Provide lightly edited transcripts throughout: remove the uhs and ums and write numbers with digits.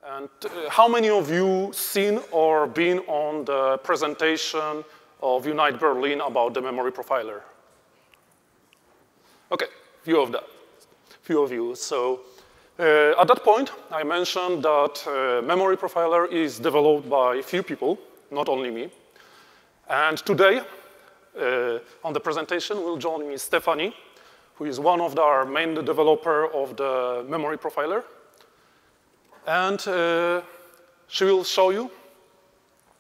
And how many of you seen or been on the presentation of Unite Berlin about the memory profiler? Okay, few of you. So at that point, I mentioned that memory profiler is developed by a few people, not only me. And today, on the presentation, will join me Stephanie, who is one of our main developer of the memory profiler. And she will show you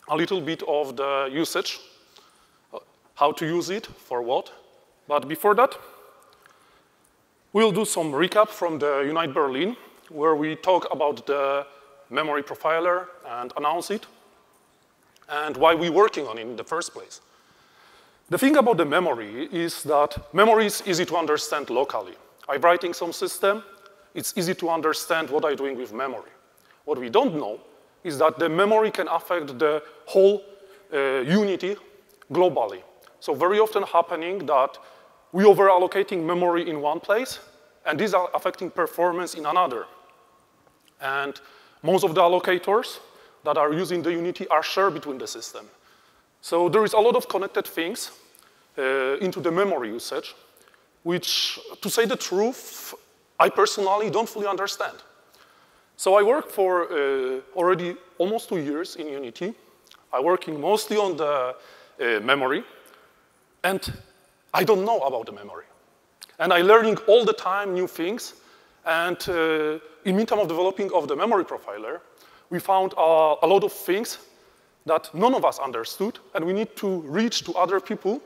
a little bit of the usage, how to use it, for what. But before that, we'll do some recap from the Unite Berlin, where we talk about the memory profiler and announce it, and why we're working on it in the first place. The thing about the memory is that memory is easy to understand locally. I'm writing some system, it's easy to understand what I'm doing with memory. What we don't know is that the memory can affect the whole unity globally. So very often happening that we over-allocating memory in one place, and these are affecting performance in another. And most of the allocators that are using the unity are shared between the system. So there is a lot of connected things into the memory usage, which, to say the truth, I personally don't fully understand. So I work for already almost 2 years in Unity. I'm working mostly on the memory, and I don't know about the memory. And I'm learning all the time new things, and in meantime of developing of the memory profiler, we found a lot of things that none of us understood, and we need to reach to other people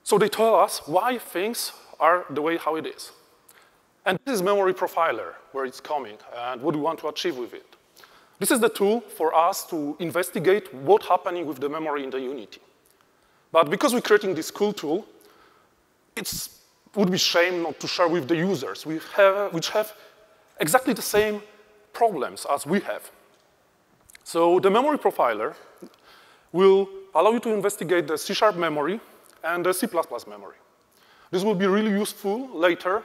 so they tell us why things are the way how it is. And this is memory profiler, where it's coming, and what we want to achieve with it. This is the tool for us to investigate what's happening with the memory in the Unity. But because we're creating this cool tool, it would be shame not to share with the users, which have exactly the same problems as we have. So the memory profiler will allow you to investigate the C# memory and the C++ memory. This will be really useful later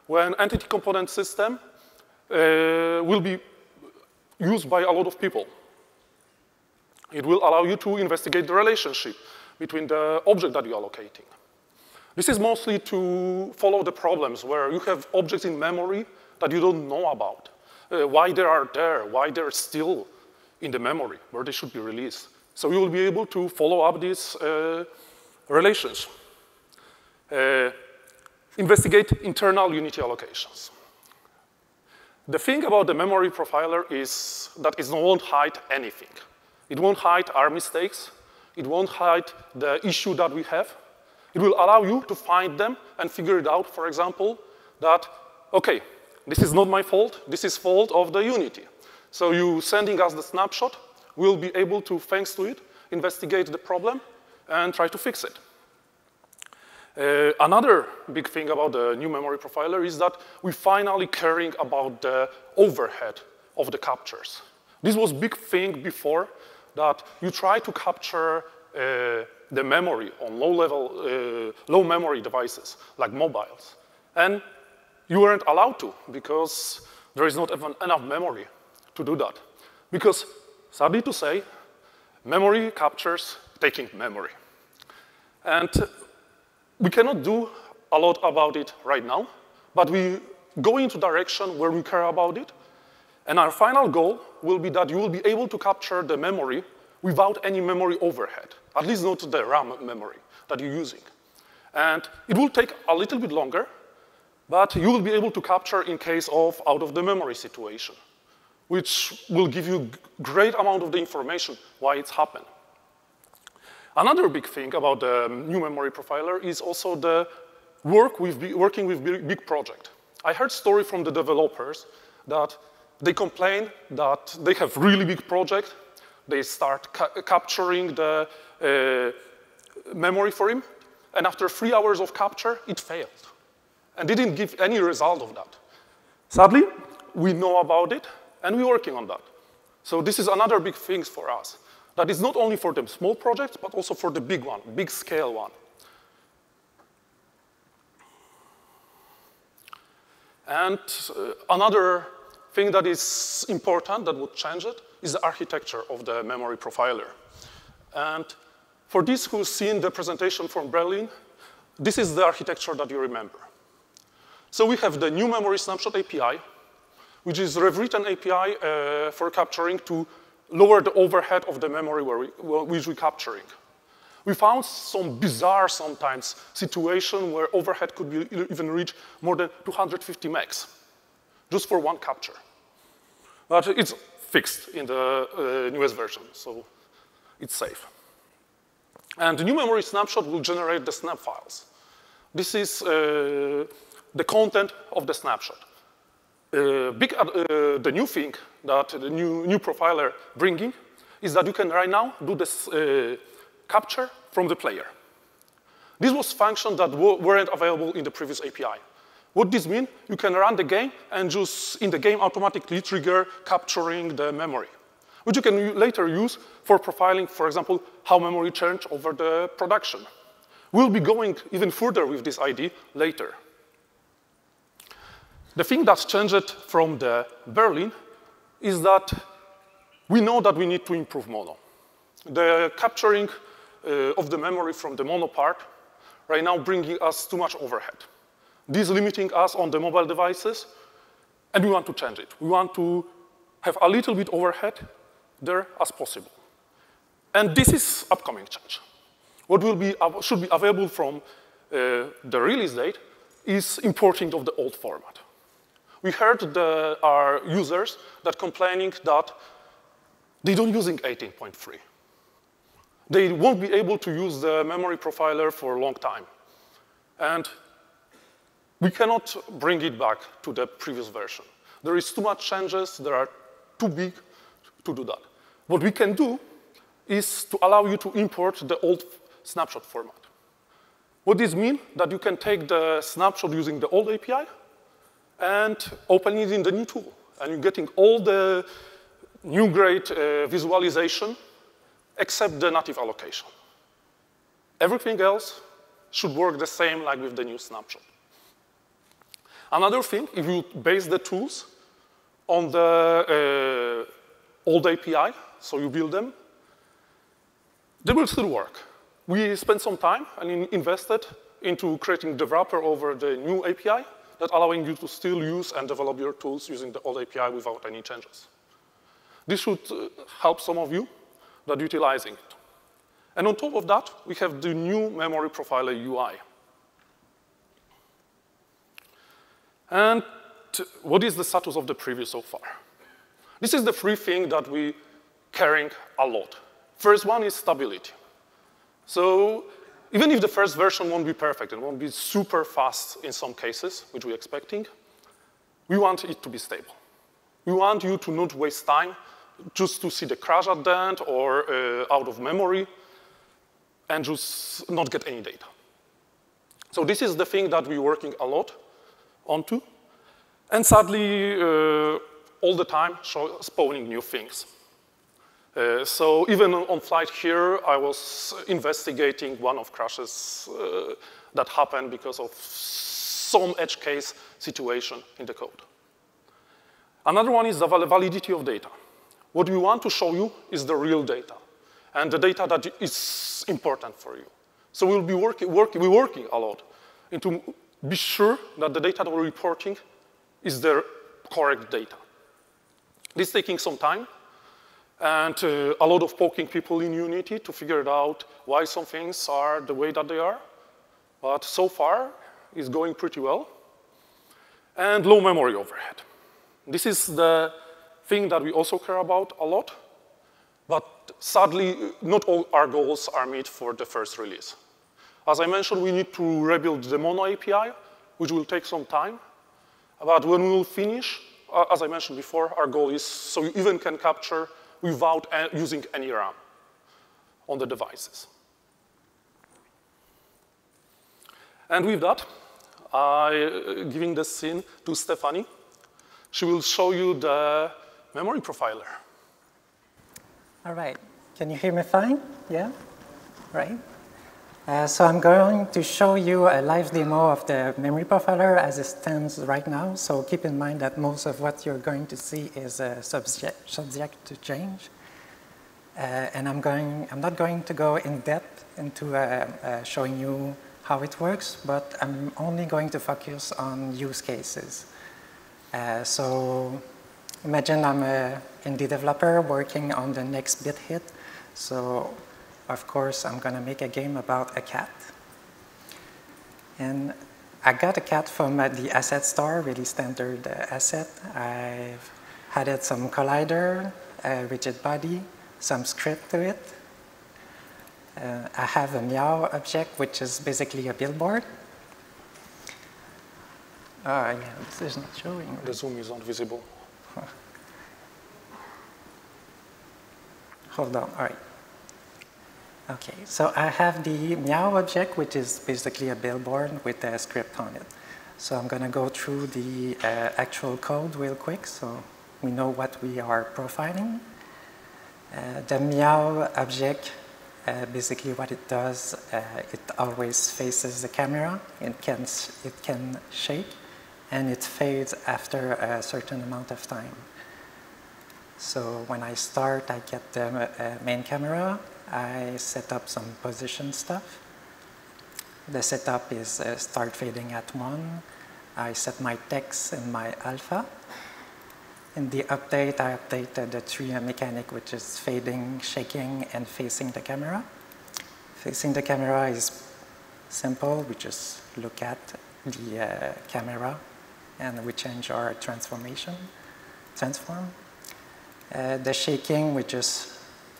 when entity component system will be used by a lot of people. It will allow you to investigate the relationship between the object that you're allocating. This is mostly to follow the problems where you have objects in memory that you don't know about, why they are there, why they're still in the memory, where they should be released. So you will be able to follow up these relations. Investigate internal Unity allocations. The thing about the memory profiler is that it won't hide anything. It won't hide our mistakes. It won't hide the issue that we have. It will allow you to find them and figure it out, for example, that, okay, this is not my fault, this is fault of the Unity. So you sending us the snapshot, we'll be able to, thanks to it, investigate the problem and try to fix it. Another big thing about the new memory profiler is that we're finally caring about the overhead of the captures. This was a big thing before, that you try to capture the memory on low memory devices, like mobiles. And you weren't allowed to, because there is not even enough memory to do that. Because, sadly to say, memory captures taking memory. And we cannot do a lot about it right now, but we go into direction where we care about it. And our final goal will be that you will be able to capture the memory without any memory overhead, at least not the RAM memory that you're using. And it will take a little bit longer, but you will be able to capture in case of out of the memory situation, which will give you great amount of the information why it's happened. Another big thing about the new memory profiler is also the working with big project. I heard story from the developers that they complain that they have really big project, they start capturing the memory for him, and after 3 hours of capture, it failed. And didn't give any result of that. Sadly, we know about it, and we're working on that. So this is another big thing for us. That is not only for the small projects, but also for the big one, big scale one. And another thing that is important that would change it is the architecture of the memory profiler. And for these who've seen the presentation from Berlin, this is the architecture that you remember. So we have the new memory snapshot API, which is a rewritten API for capturing to lower the overhead of the memory which we're capturing. We found some bizarre, sometimes, situation where overhead could be even reach more than 250 megs, just for one capture. But it's fixed in the newest version, so it's safe. And the new memory snapshot will generate the snap files. This is the content of the snapshot. The new thing that the new profiler bringing is that you can right now do this capture from the player. This was functions that weren't available in the previous API. What this means, you can run the game and just in the game automatically trigger capturing the memory, which you can later use for profiling, for example, how memory changed over the production. We'll be going even further with this idea later. The thing that's changed from the Berlin is that we know that we need to improve mono. The capturing of the memory from the mono part right now bringing us too much overhead. This is limiting us on the mobile devices, and we want to change it. We want to have a little bit overhead there as possible. And this is upcoming change. What should be available from the release date is importing of the old format. We heard our users that complaining that they don't using 18.3. They won't be able to use the memory profiler for a long time. And we cannot bring it back to the previous version. There is too much changes, they are too big to do that. What we can do is to allow you to import the old snapshot format. What this means? That you can take the snapshot using the old API and open it in the new tool. And you're getting all the new great visualization except the native allocation. Everything else should work the same like with the new snapshot. Another thing, if you base the tools on the old API, so you build them, they will still work. We spent some time and invested into creating the wrapper over the new API that allowing you to still use and develop your tools using the old API without any changes. This should help some of you that are utilizing it. And on top of that, we have the new memory profiler UI. And what is the status of the preview so far? This is the three things that we're caring a lot. First one is stability. So even if the first version won't be perfect and won't be super fast in some cases, which we're expecting, we want it to be stable. We want you to not waste time just to see the crash at the end or out of memory and just not get any data. So this is the thing that we're working a lot onto. And sadly, all the time spawning new things. So even on flight here, I was investigating one of crashes that happened because of some edge case situation in the code. Another one is the validity of data. What we want to show you is the real data and the data that is important for you. So we'll be working a lot to be sure that the data that we're reporting is the correct data. This is taking some time and a lot of poking people in Unity to figure out why some things are the way that they are. But so far, it's going pretty well. And low memory overhead. This is the thing that we also care about a lot. But sadly, not all our goals are met for the first release. As I mentioned, we need to rebuild the Mono API, which will take some time. But when we will finish, as I mentioned before, our goal is so you even can capture without using any RAM on the devices. And with that, I'm giving the scene to Stephanie. She will show you the memory profiler. All right. Can you hear me fine? Yeah? Right? So I'm going to show you a live demo of the memory profiler as it stands right now. So keep in mind that most of what you're going to see is subject to change. And I'm not going to go in depth into showing you how it works, but I'm only going to focus on use cases. So imagine I'm an indie developer working on the next bit hit. So of course, I'm going to make a game about a cat. And I got a cat from the asset store, really standard asset. I've added some collider, a rigid body, some script to it. I have a meow object, which is basically a billboard. Yeah, this is not showing. The zoom is not visible. Hold on, all right. Okay, so I have the meow object, which is basically a billboard with a script on it. So I'm going to go through the actual code real quick so we know what we are profiling. The meow object, basically what it does, it always faces the camera. It can shake, and it fades after a certain amount of time. So when I start, I get the main camera. I set up some position stuff. The setup is start fading at 1. I set my text in my alpha. In the update, I updated the tree mechanic, which is fading, shaking, and facing the camera. Facing the camera is simple. We just look at the camera, and we change our transform. The shaking, we just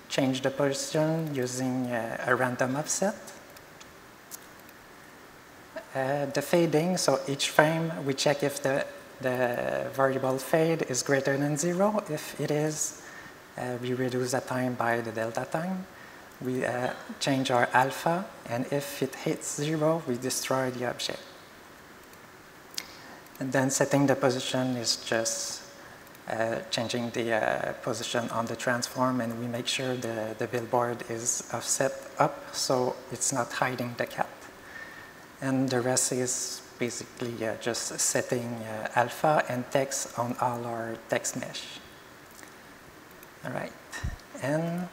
change the position using a random offset. The fading, so each frame we check if the variable fade is greater than 0. If it is, we reduce the time by the delta time. We change our alpha, and if it hits 0, we destroy the object. And then setting the position is just changing the position on the transform, and we make sure the billboard is offset up so it's not hiding the cat. And the rest is basically just setting alpha and text on all our text mesh. All right, and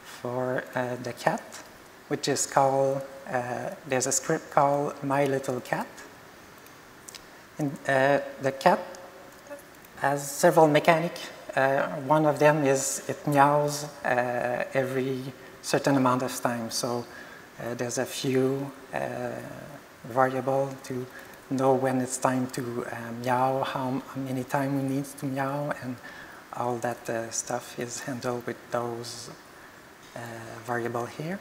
for the cat, which is called, there's a script called My Little Cat. And the cat has several mechanics. One of them is it meows every certain amount of time. So there's a few variables to know when it's time to meow, how many time we need to meow, and all that stuff is handled with those variables here.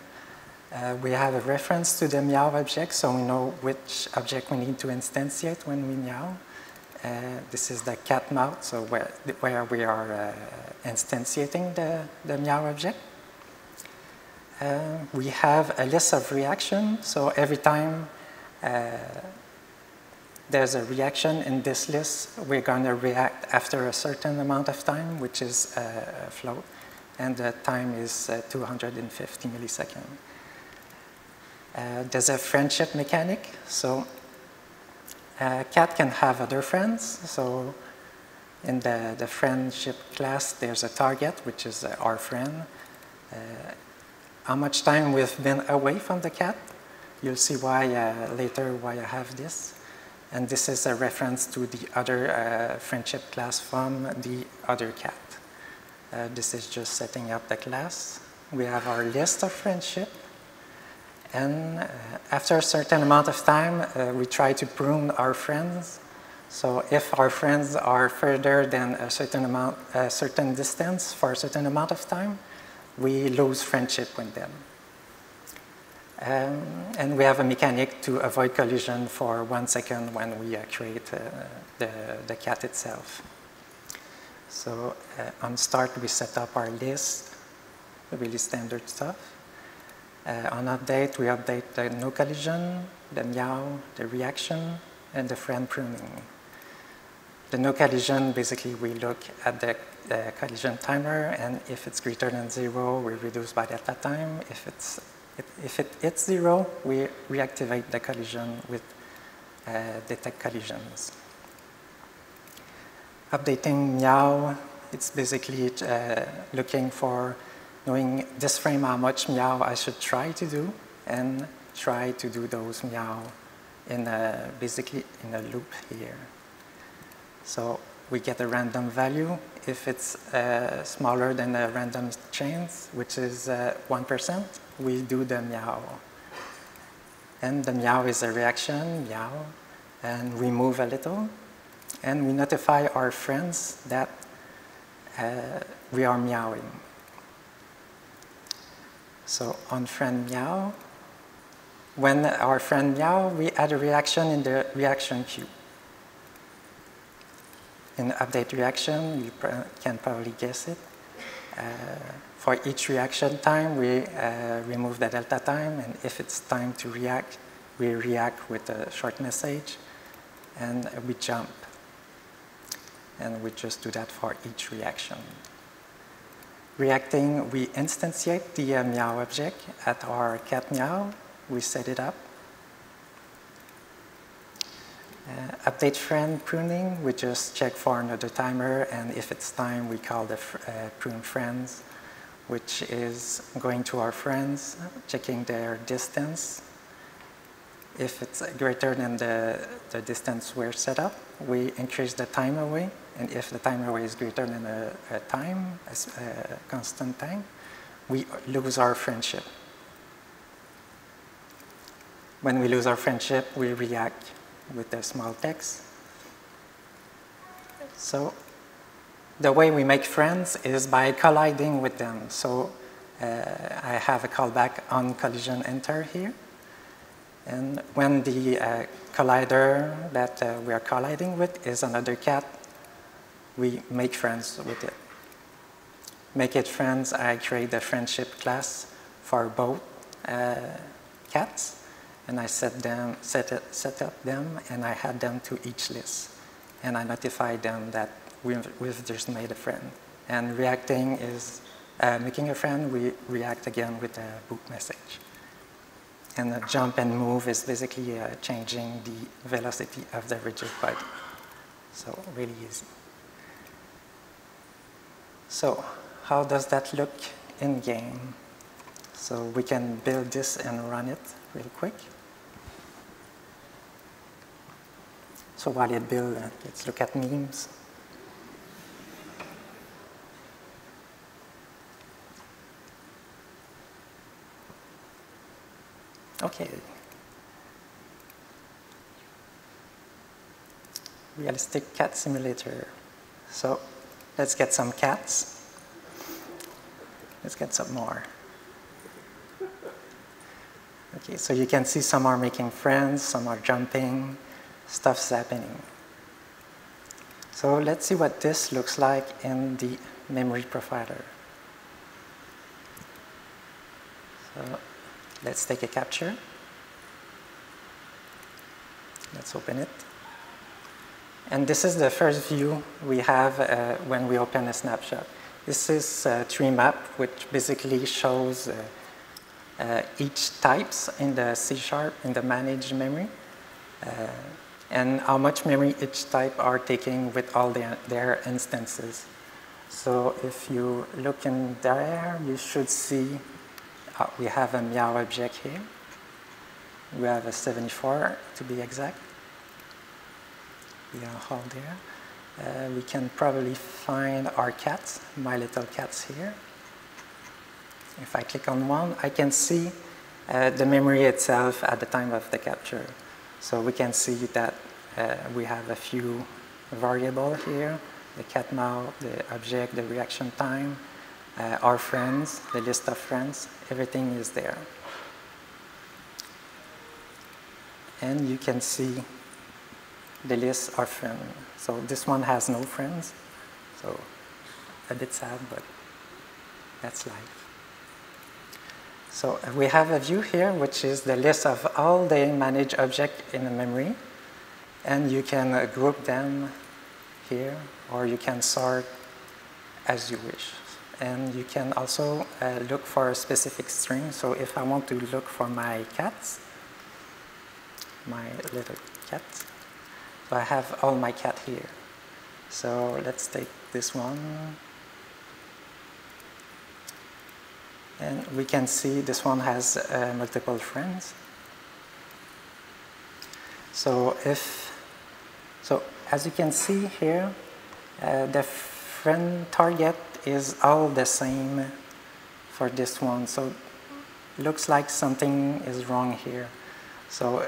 We have a reference to the meow object, so we know which object we need to instantiate when we meow. This is the cat mouth, so where we are instantiating the meow object. We have a list of reactions, so every time there's a reaction in this list, we're going to react after a certain amount of time, which is a float, and the time is 250 milliseconds. There's a friendship mechanic, so cat can have other friends. So in the friendship class, there's a target, which is our friend. How much time we've been away from the cat. You'll see why later why I have this. And this is a reference to the other friendship class from the other cat. This is just setting up the class. We have our list of friendship. And after a certain amount of time, we try to prune our friends. So if our friends are further than a certain distance for a certain amount of time, we lose friendship with them. And we have a mechanic to avoid collision for 1 second when we create the cat itself. So on start, we set up our list, really standard stuff. On update, we update the no collision, the meow, the reaction, and the friend pruning. The no collision, basically we look at the collision timer, and if it's greater than 0, we reduce by delta time. If it's If it hits 0, we reactivate the collision with detect collisions. Updating meow, it's basically looking for knowing this frame how much meow I should try to do, and try to do those meow in basically in a loop here. So we get a random value. If it's smaller than the random chains, which is 1%, we do the meow. And the meow is a reaction, meow, and we move a little. And we notify our friends that we are meowing. So on friend meow, when our friend meow, we add a reaction in the reaction queue. In the update reaction, you can probably guess it. For each reaction time, we remove the delta time, and if it's time to react, we react with a short message, and we jump. And we just do that for each reaction. Reacting, we instantiate the meow object at our cat meow. We set it up. Update friend pruning, we just check for another timer, and if it's time, we call the prune friends, which is going to our friends, checking their distance. If it's greater than the distance we're set up, we increase the time away, and if the time away is greater than a constant time, we lose our friendship. When we lose our friendship, we react with the small text. So the way we make friends is by colliding with them. So I have a callback on collision enter here. And when the collider that we are colliding with is another cat, we make friends with it. Make it friends, I create the friendship class for both cats. And I set up them, and I add them to each list. And I notify them that we've just made a friend. And reacting is making a friend, we react again with a boot message. And the jump and move is basically changing the velocity of the rigid body. So really easy. So how does that look in game? So we can build this and run it real quick. So while it builds, let's look at memes. Okay. Realistic cat simulator. So let's get some cats. Let's get some more. Okay, so you can see some are making friends, some are jumping, stuff's happening. So let's see what this looks like in the memory profiler. So let's take a capture. Let's open it. And this is the first view we have when we open a snapshot. This is a tree map, which basically shows each types in the C#, in the managed memory, and how much memory each type are taking with all their instances. So if you look in there, you should see we have a meow object here. We have a 74 to be exact. We are all there. We can probably find our cats, my little cats here. If I click on one, I can see the memory itself at the time of the capture. So we can see that we have a few variables here, the cat meow, the object, the reaction time, our friends, the list of friends, everything is there. And you can see the list of friends. So this one has no friends, so a bit sad, but that's life. So we have a view here, which is the list of all the managed objects in the memory. And you can group them here, or you can sort as you wish. And you can also look for a specific string. So if I want to look for my cats, my little cat, so I have all my cat here. So let's take this one. And we can see this one has multiple friends. So as you can see here, the friend target is all the same for this one. So looks like something is wrong here. So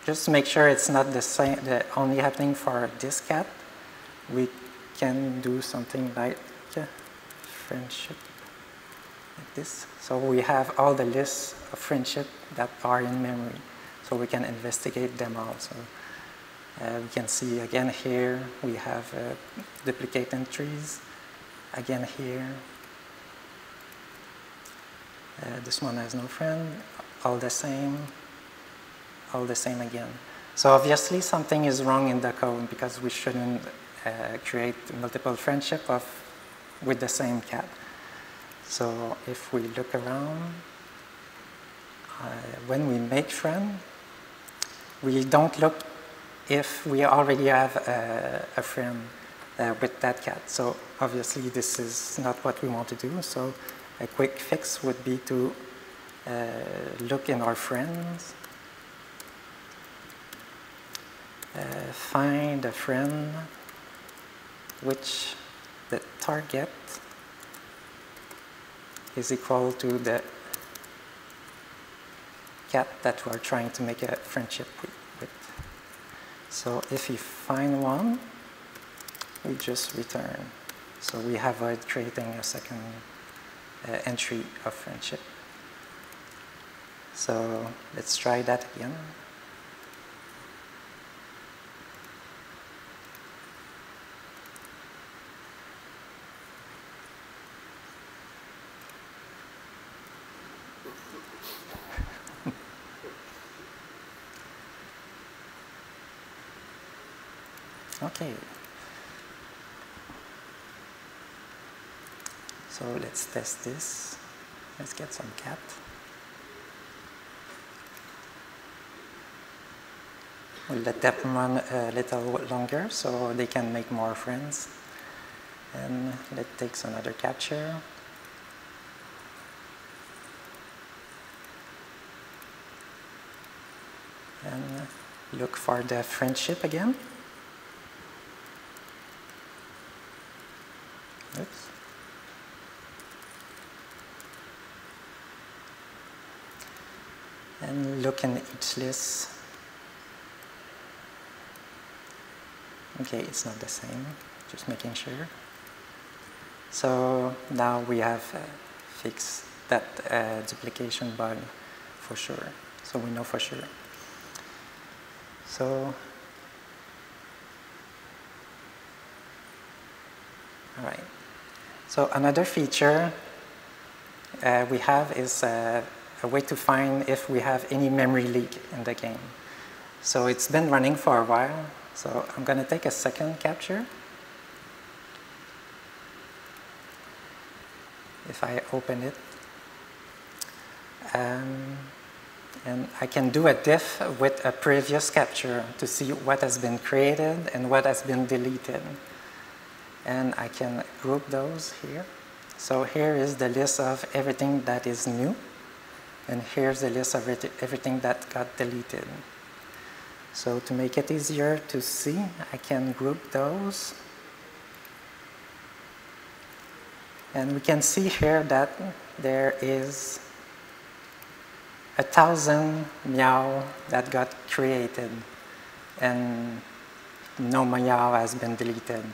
just make sure it's not the same, only happening for this cat. We can do something like friendship, like this. So we have all the lists of friendship that are in memory. So we can investigate them all. So we can see again here, we have duplicate entries. Again here, this one has no friend, all the same again. So obviously something is wrong in the code because we shouldn't create multiple friendship with the same cat. So if we look around, when we make friend, we don't look if we already have a friend with that cat. So obviously this is not what we want to do. So a quick fix would be to look in our friends, find a friend which the target is equal to the cat that we're trying to make a friendship with. So if you find one, we just return. So we avoid creating a second entry of friendship. So let's try that again. Okay. So let's test this. Let's get some cat. We'll let them run a little longer so they can make more friends. And let's take another capture. And look for the friendship again. Oops. And look in each list. Okay, it's not the same, just making sure. So now we have fixed that duplication bug for sure. So we know for sure. So, all right. So another feature we have is a way to find if we have any memory leak in the game. So it's been running for a while. So I'm going to take a second capture. If I open it, and I can do a diff with a previous capture to see what has been created and what has been deleted. And I can group those here. So here is the list of everything that is new. And here's the list of everything that got deleted. So to make it easier to see, I can group those. And we can see here that there is 1,000 meow that got created and no meow has been deleted.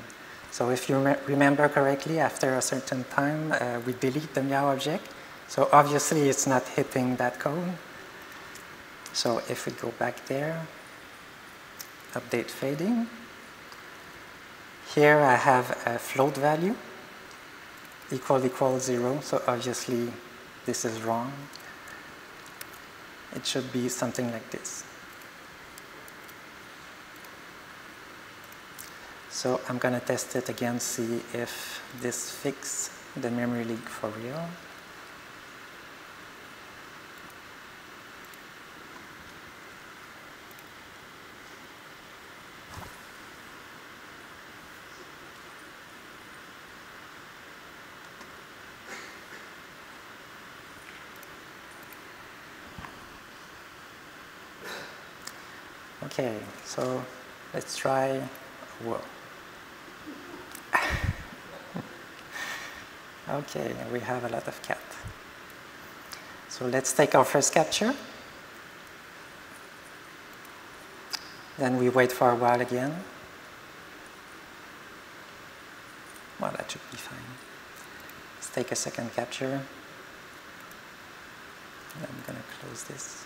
So if you remember correctly, after a certain time, we delete the meow object. So obviously it's not hitting that code. So if we go back there, update fading. Here I have a float value, equal 0. So obviously this is wrong. It should be something like this. So I'm going to test it again, see if this fix the memory leak for real. Okay, so let's try, whoa. Okay, we have a lot of cat. So let's take our first capture. Then we wait for a while again. Well, that should be fine. Let's take a second capture. And I'm going to close this.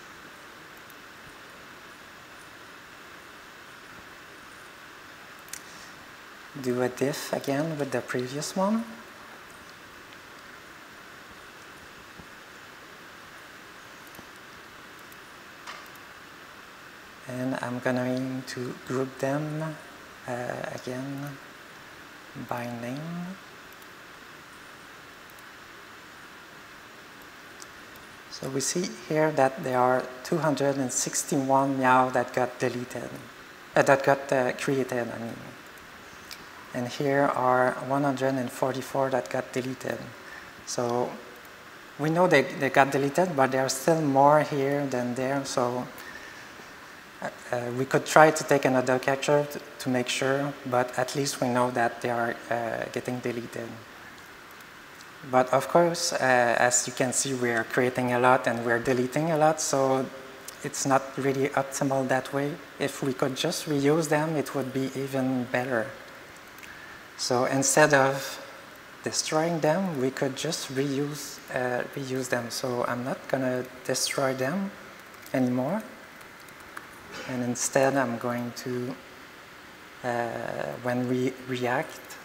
Do a diff again with the previous one. And I'm going to group them again by name. So we see here that there are 261 meow that got deleted, that got created, I mean. And here are 144 that got deleted. So we know they got deleted, but there are still more here than there. So we could try to take another capture to make sure, but at least we know that they are getting deleted. But of course, as you can see, we are creating a lot and we're deleting a lot, so it's not really optimal that way. If we could just reuse them, it would be even better. So instead of destroying them, we could just reuse them. So I'm not going to destroy them anymore. And instead, I'm going to, when we react,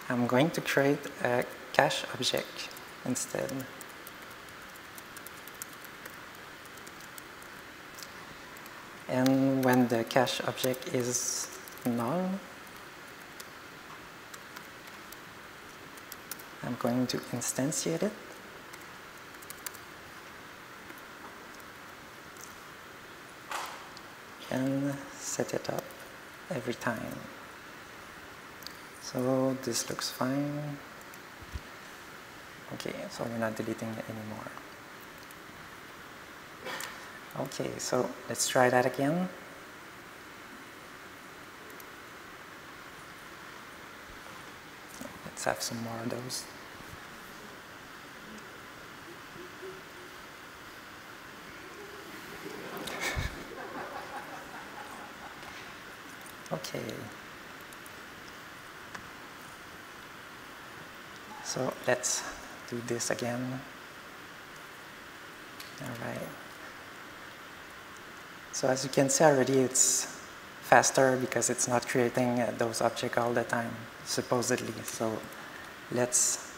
I'm going to create a cache object instead. And when the cache object is null, I'm going to instantiate it. And set it up every time. So this looks fine. Okay, so we're not deleting it anymore. Okay, so let's try that again. Let's have some more of those. Okay. So let's do this again. All right. So as you can see already, it's faster because it's not creating those objects all the time, supposedly. So let's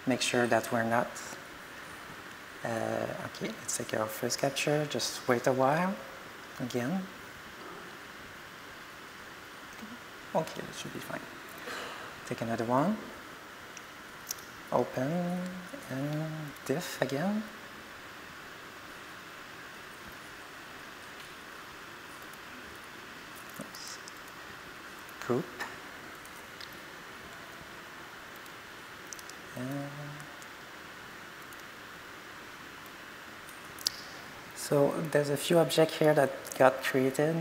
make sure that we're not. Okay, let's take our first capture. Just wait a while. Again. Okay, that should be fine. Take another one. Open and diff again. Oops. Group. So there's a few objects here that got created.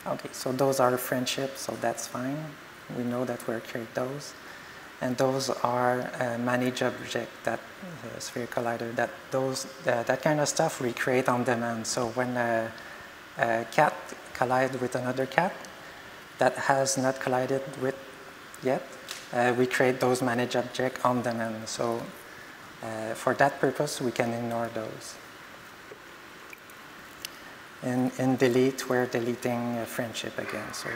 Okay, so those are friendships, so that's fine. We know that we'll create those. And those are manage object, that sphere collider, that kind of stuff we create on demand. So when a cat collides with another cat that has not collided with yet, we create those manage object on demand. So for that purpose, we can ignore those. And in delete, we're deleting a friendship again. So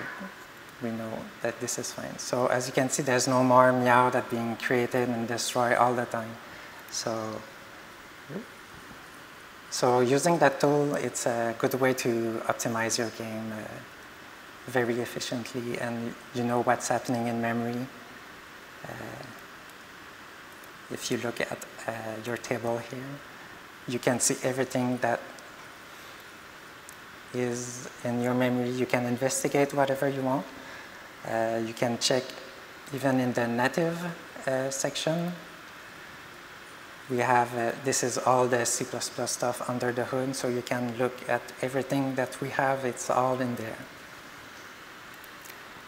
we know that this is fine. So as you can see, there's no more meow that being created and destroyed all the time. So using that tool, it's a good way to optimize your game very efficiently, and you know what's happening in memory. If you look at your table here, you can see everything that is in your memory. You can investigate whatever you want. You can check even in the native section. We have, this is all the C++ stuff under the hood, so you can look at everything that we have, it's all in there.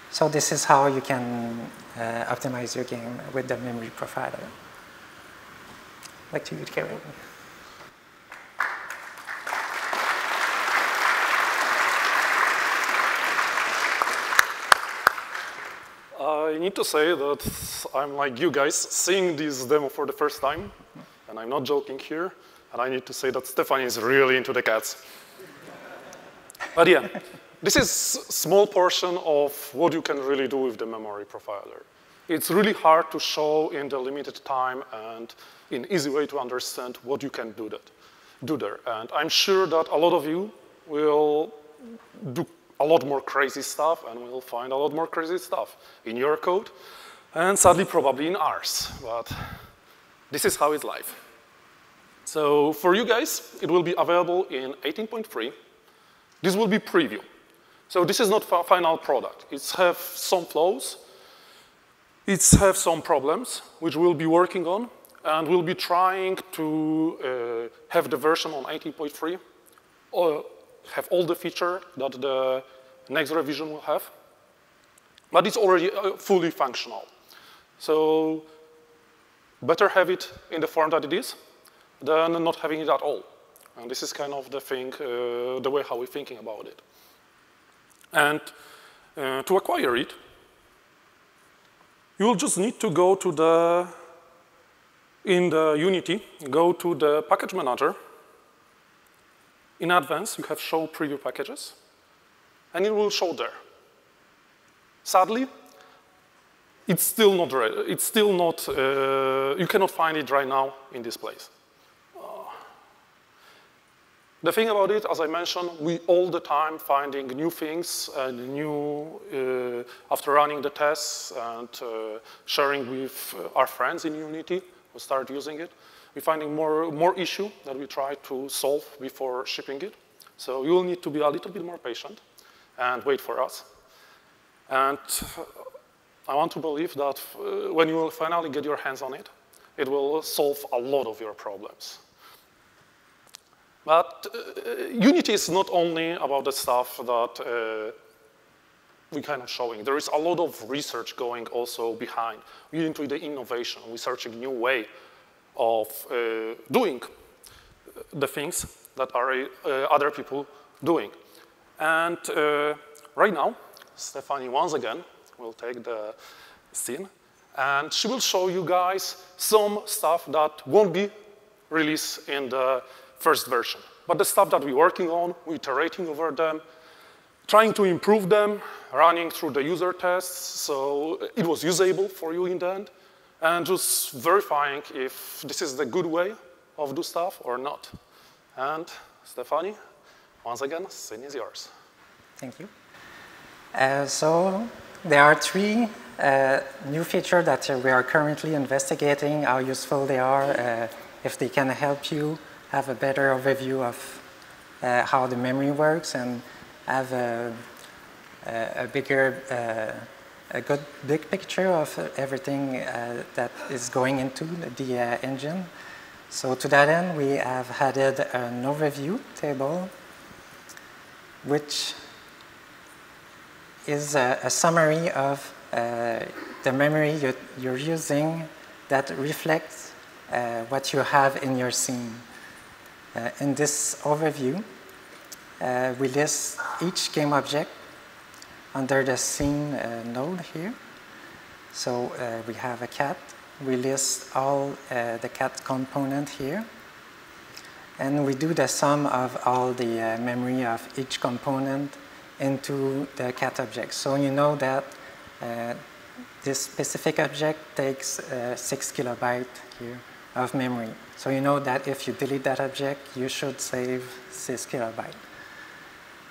So this is how you can optimize your game with the memory profiler. Back to you, Kevin. I need to say that I'm like you guys, seeing this demo for the first time, and I'm not joking here, and I need to say that Stefan is really into the cats. But yeah, this is a small portion of what you can really do with the memory profiler. It's really hard to show in the limited time and in easy way to understand what you can do there. And I'm sure that a lot of you will do a lot more crazy stuff and will find a lot more crazy stuff in your code and sadly probably in ours, but this is how it's life. So for you guys, it will be available in 18.3. This will be preview. So this is not a final product. It has some flaws. It has some problems, which we'll be working on, and we'll be trying to have the version on 18.3, or have all the features that the next revision will have. But it's already fully functional. So better have it in the form that it is than not having it at all. And this is kind of the thing, the way how we're thinking about it. And to acquire it, you will just need to go to the, in the Unity, go to the package manager. In advance, you have show preview packages, and it will show there. Sadly, it's still not ready. It's still not, you cannot find it right now in this place. The thing about it, as I mentioned, we all the time finding new things and new, after running the tests and sharing with our friends in Unity who start using it, we're finding more issue that we try to solve before shipping it. So you will need to be a little bit more patient and wait for us. And I want to believe that when you will finally get your hands on it, it will solve a lot of your problems. But Unity is not only about the stuff that we're kind of showing. There is a lot of research going also behind. We're into the innovation. We're searching new way of doing the things that are other people doing. And right now, Stephanie once again will take the scene, and she will show you guys some stuff that won't be released in the first version. But the stuff that we're working on, we're iterating over them, trying to improve them, running through the user tests, so it was usable for you in the end, and just verifying if this is the good way of do stuff or not. And Stephanie, once again, scene is yours. Thank you. So there are three new features that we are currently investigating, how useful they are, if they can help you have a better overview of how the memory works and have a good big picture of everything that is going into the engine. So to that end, we have added an overview table, which is a summary of the memory you're using that reflects what you have in your scene. In this overview, we list each game object under the scene node here. So we have a cat. We list all the cat component here. And we do the sum of all the memory of each component into the cat object. So you know that this specific object takes 6 kilobytes here of memory. So you know that if you delete that object, you should save 6 kilobytes.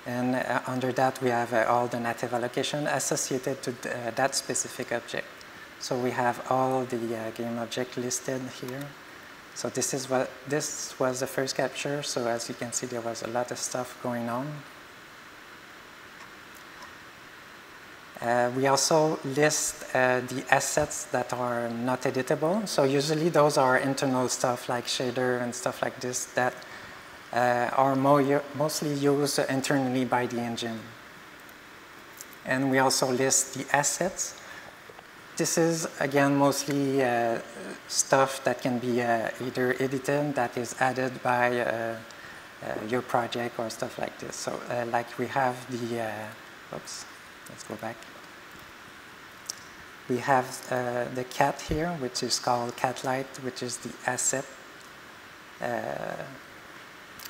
And under that, we have all the native allocation associated to that specific object. So we have all the game object listed here. So this was the first capture. So as you can see, there was a lot of stuff going on. We also list the assets that are not editable. So usually those are internal stuff like shader and stuff like this that are mostly used internally by the engine. And we also list the assets. This is, again, mostly stuff that can be either edited, that is added by your project or stuff like this. So like we have the, oops, let's go back. We have the cat here, which is called cat light, which is the asset.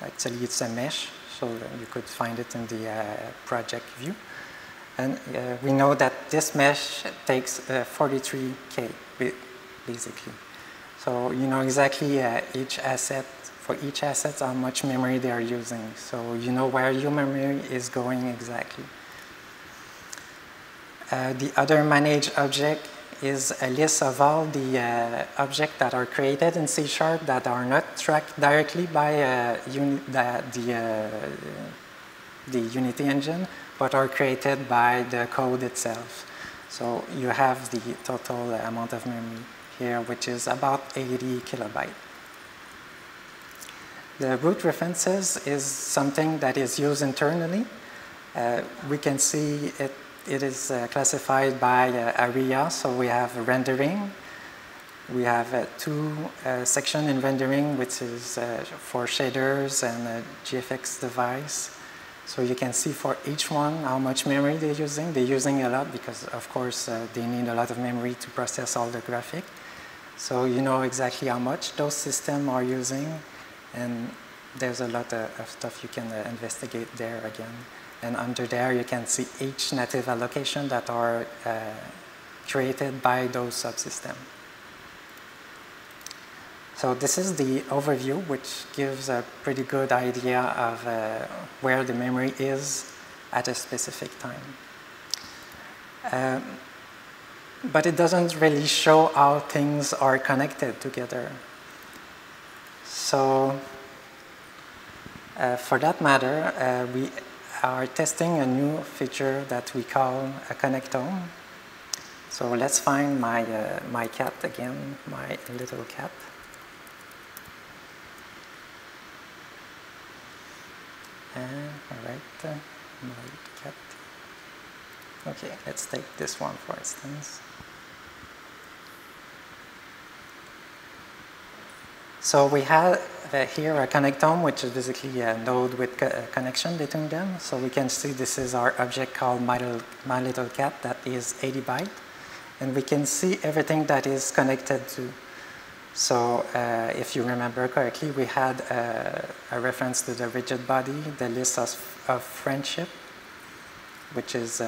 Actually, it's a mesh, so you could find it in the project view. And we know that this mesh takes 43K, basically. So you know exactly each asset, for each asset, how much memory they are using. So you know where your memory is going exactly. The other manage object is a list of all the objects that are created in C# that are not tracked directly by the Unity engine, but are created by the code itself. So you have the total amount of memory here, which is about 80 kilobytes. The root references is something that is used internally. We can see it is classified by area, so we have rendering. We have two sections in rendering, which is for shaders and a GFX device. So you can see for each one how much memory they're using. They're using a lot because, of course, they need a lot of memory to process all the graphic. So you know exactly how much those systems are using, and there's a lot of stuff you can investigate there again. And under there, you can see each native allocation that are created by those subsystems. So this is the overview, which gives a pretty good idea of where the memory is at a specific time. But it doesn't really show how things are connected together. So for that matter, we are testing a new feature that we call a Connectome. So let's find my cat again, my little cat. All right, my cat. Okay, let's take this one for instance. So we have here a connectome, which is basically a node with a connection between them. So we can see this is our object called my little cat that is 80 bytes. And we can see everything that is connected to. So if you remember correctly, we had a reference to the rigid body, the list of friendship, which is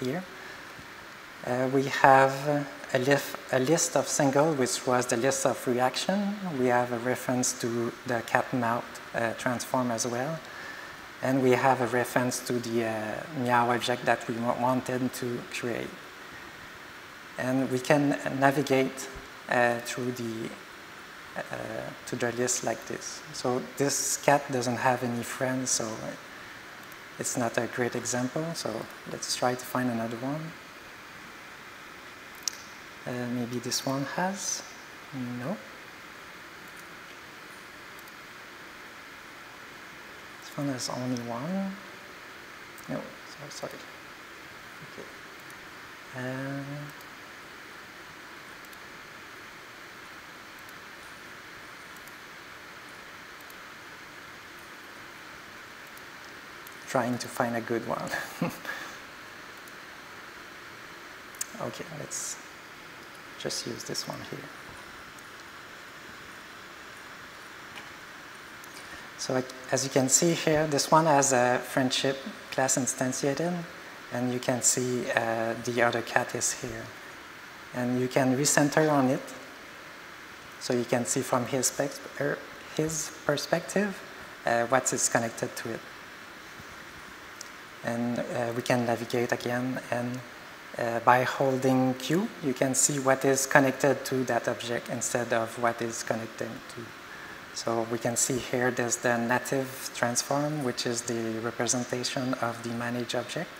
here. We have a list of single, which was the list of reaction. We have a reference to the cat mouth transform as well. And we have a reference to the meow object that we wanted to create. And we can navigate through to the list like this. So this cat doesn't have any friends, so it's not a great example. So let's try to find another one. Maybe this one has? No. This one has only one. No, sorry. Okay. Trying to find a good one. Okay, let's just use this one here. So as you can see here, this one has a friendship class instantiated, and you can see the other cat is here. And you can recenter on it, so you can see from his perspective what is connected to it. And we can navigate again, and by holding Q, you can see what is connected to that object instead of what is connected to. So we can see here there's the native transform, which is the representation of the manage object.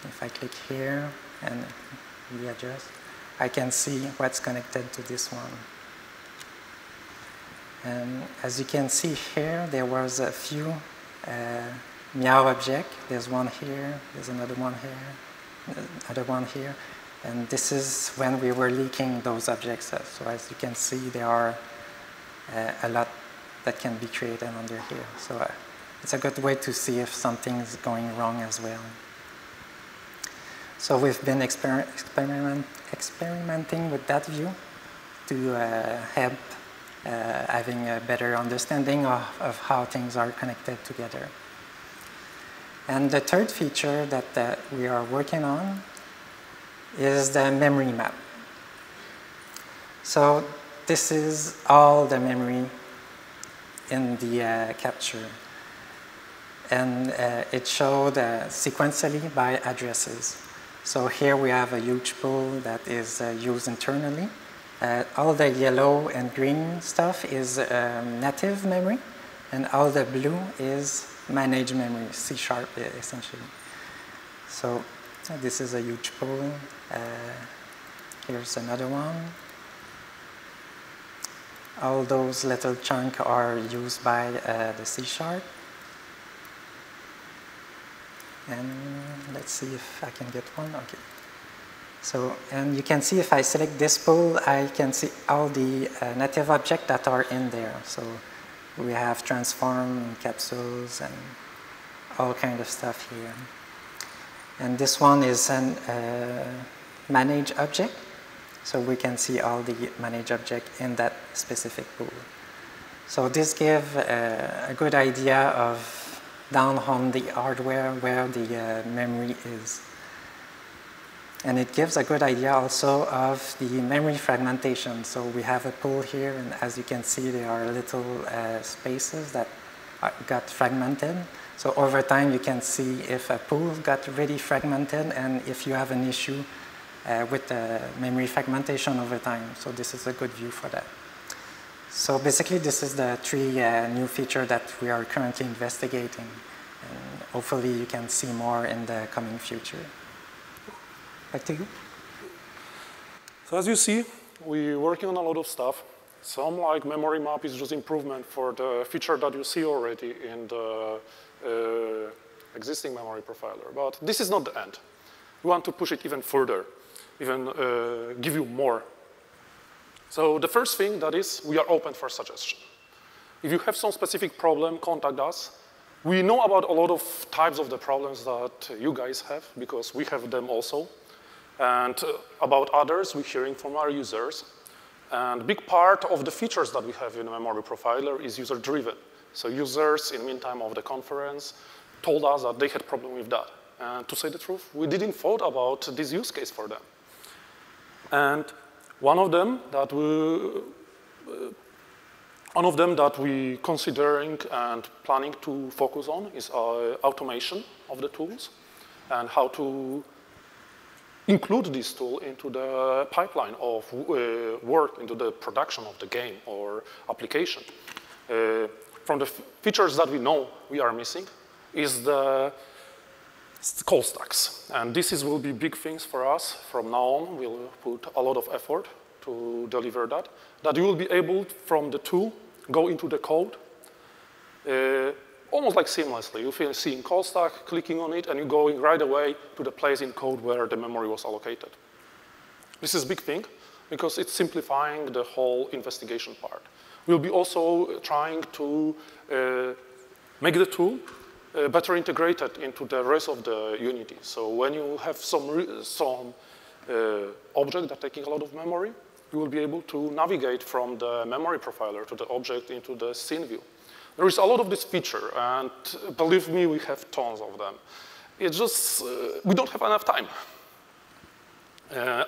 If I click here and readjust, I can see what's connected to this one. And as you can see here, there was a few meow object. There's one here, there's another one here, another one here. And this is when we were leaking those objects. So as you can see, there are a lot that can be created under here. So it's a good way to see if something's going wrong as well. So we've been experimenting with that view to help having a better understanding of how things are connected together. And the third feature that we are working on is the memory map. So this is all the memory in the capture. And it showed sequentially by addresses. So here we have a huge pool that is used internally. All the yellow and green stuff is native memory, and all the blue is managed memory, C# essentially. So this is a huge pool. Here's another one. All those little chunks are used by the C#. And let's see if I can get one. Okay. So, and you can see if I select this pool, I can see all the native objects that are in there. So we have transform, capsules, and all kind of stuff here. And this one is an manage object. So we can see all the manage object in that specific pool. So this gives a good idea of down on the hardware where the memory is. And it gives a good idea also of the memory fragmentation. So we have a pool here, and as you can see, there are little spaces that got fragmented. So over time, you can see if a pool got really fragmented and if you have an issue with the memory fragmentation over time. So this is a good view for that. So basically, this is the three new features that we are currently investigating. And hopefully, you can see more in the coming future. Back to you. So as you see, we're working on a lot of stuff. Some, like memory map, is just improvement for the feature that you see already in the existing memory profiler. But this is not the end. We want to push it even further, even give you more. So the first thing that is, we are open for suggestion. If you have some specific problem, contact us. We know about a lot of types of the problems that you guys have, because we have them also. And about others, we're hearing from our users. And a big part of the features that we have in a memory profiler is user-driven. So users, in the meantime of the conference, told us that they had problem with that. And to say the truth, we didn't thought about this use case for them. And one of them that we considering and planning to focus on is automation of the tools and how to include this tool into the pipeline of work, into the production of the game or application. From the features that we know we are missing is the call stacks. And this will be big things for us. From now on, we'll put a lot of effort to deliver that. That you will be able, from the tool, go into the code, almost like seamlessly. You feel seeing call stack, clicking on it, and you're going right away to the place in code where the memory was allocated. This is a big thing, because it's simplifying the whole investigation part. We'll be also trying to make the tool better integrated into the rest of the Unity. So when you have some object that taking a lot of memory, you will be able to navigate from the memory profiler to the object into the scene view. There is a lot of this feature, and believe me, we have tons of them. It's just, we don't have enough time.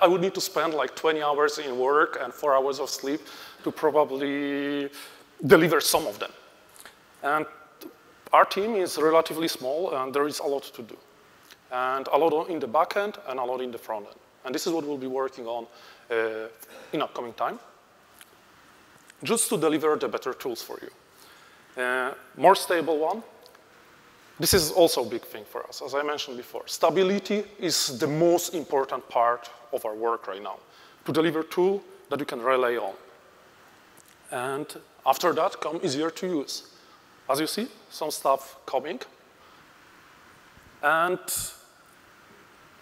I would need to spend like 20 hours in work and 4 hours of sleep to probably deliver some of them. And our team is relatively small, and there is a lot to do. and a lot in the back end and a lot in the front end. And this is what we'll be working on in upcoming time, just to deliver the better tools for you. More stable one. This is also a big thing for us, as I mentioned before. Stability is the most important part of our work right now, to deliver a tool that we can rely on. And after that, come easier to use. As you see, some stuff coming. And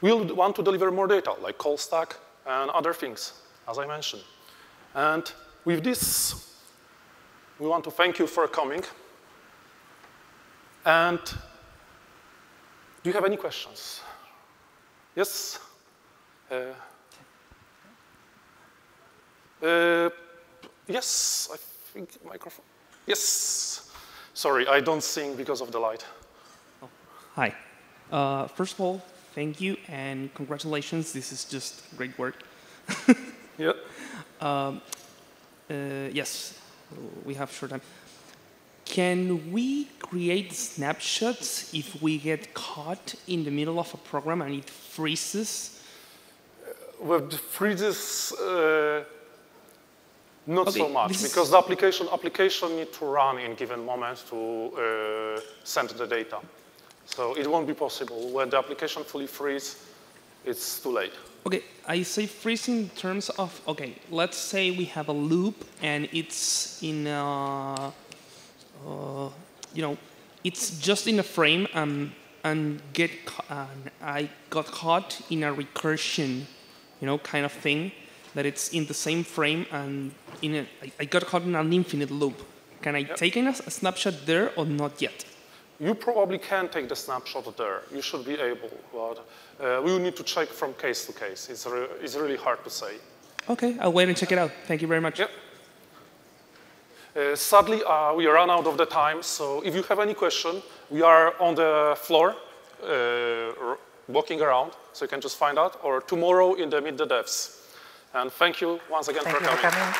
we'll want to deliver more data, like call stack and other things, as I mentioned. And with this, we want to thank you for coming. And do you have any questions? Yes? Yes, I think microphone. Yes. Sorry, I don't sing because of the light. Oh, hi. First of all, thank you and congratulations. This is just great work. Yeah. Yes, we have short time. Can we create snapshots if we get caught in the middle of a program and it freezes? With the freezes, not Okay, so much, because the application needs to run in given moment to send the data. So it won't be possible. When the application fully freezes, it's too late. Okay, I say freeze in terms of, okay, let's say we have a loop and it's in you know, it's just in a frame and I got caught in a recursion, you know, kind of thing, that it's in the same frame and I got caught in an infinite loop. Can I take a snapshot there or not yet? You probably can take the snapshot there. You should be able, but we will need to check from case to case. It's really hard to say. Okay, I'll wait and check it out. Thank you very much. Yep. Sadly, we ran out of the time, so if you have any question, we are on the floor walking around, so you can just find out, or tomorrow in the Meet the Devs. And thank you once again for coming.